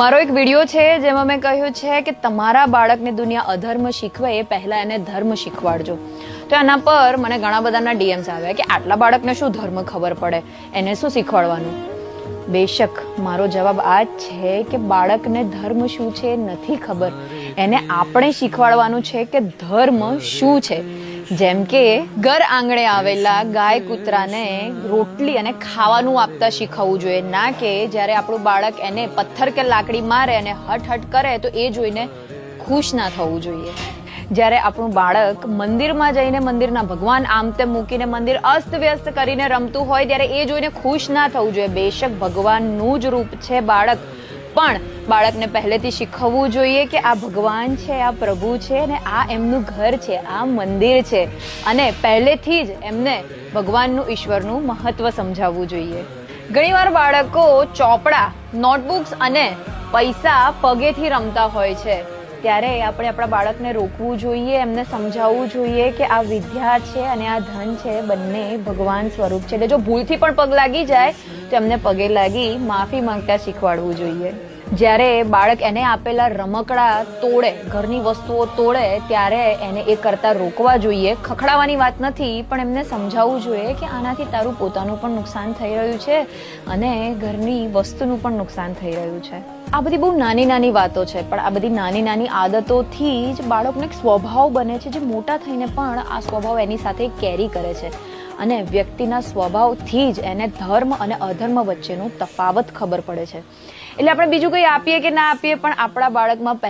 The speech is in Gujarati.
મારો એક વિડીયો છે જેમાં મેં કહ્યું છે કે તમારા બાળકને દુનિયા અધર્મ શીખવે એ પહેલા એને ધર્મ શીખવાડજો. તો એના પર મને ઘણા બધાના ડીએમ્સ આવ્યા કે આટલા બાળકને શું ધર્મ ખબર પડે, એને શું શીખવાડવાનું. બેશક મારો જવાબ આ જ છે કે બાળકને ધર્મ શું છે નથી ખબર, એને આપણે શીખવાડવાનું છે કે ધર્મ શું છે. જેમ કે ઘર આંગણે આવેલા ગાય કૂતરાને રોટલી અને ખાવાનું આપતા શીખવવું જોઈએ, ના કે જ્યારે આપણું બાળક એને પથ્થર કે લાકડી મારે અને હટ કરે તો એ જોઈને ખુશ ના થવું જોઈએ. જ્યારે આપણું બાળક મંદિરમાં જઈને મંદિરના ભગવાન આમ તેમ મૂકીને મંદિર અસ્તવ્યસ્ત કરીને રમતું હોય ત્યારે એ જોઈને ખુશ ના થવું જોઈએ. બેશક ભગવાનનું જ રૂપ છે બાળક, પણ બાળકને પહેલેથી શીખવવું જોઈએ કે આ ભગવાન છે, આ પ્રભુ છે અને આ એમનું ઘર છે, આ મંદિર છે, અને પહેલેથી જ એમને ભગવાનનું ઈશ્વરનું મહત્વ સમજાવવું જોઈએ. ઘણીવાર બાળકો ચોપડા, નોટબુક્સ અને પૈસા પગેથી રમતા હોય છે, ત્યારે આપણે આપણા બાળકને રોકવું જોઈએ, એમને સમજાવવું જોઈએ કે આ વિદ્યા છે અને આ ધન છે, બંને ભગવાન સ્વરૂપ છે. એટલે જો ભૂલથી પણ પગ લાગી જાય તો એમને પગે લાગી માફી માંગતા શીખવાડવું જોઈએ. જ્યારે બાળક એને આપેલા રમકડા તોડે, ઘરની વસ્તુઓ તોડે, ત્યારે એને એ કરતા રોકવા જોઈએ. ખખડાવવાની વાત નથી, પણ એમને સમજાવવું જોઈએ કે આનાથી તારું પોતાનું પણ નુકસાન થઈ રહ્યું છે અને ઘરની વસ્તુનું પણ નુકસાન થઈ રહ્યું છે. આ બધી બહુ નાની નાની વાતો છે, પણ આ બધી નાની નાની આદતોથી જ બાળકનો એક સ્વભાવ બને છે, જે મોટા થઈને પણ આ સ્વભાવ એની સાથે કેરી કરે છે. અને વ્યક્તિના સ્વભાવથી જ એને ધર્મ અને અધર્મ વચ્ચેનું તફાવત ખબર પડે છે. એટલે આપણે બીજું કંઈ આપીએ કે ના આપીએ, પણ આપણા બાળકમાં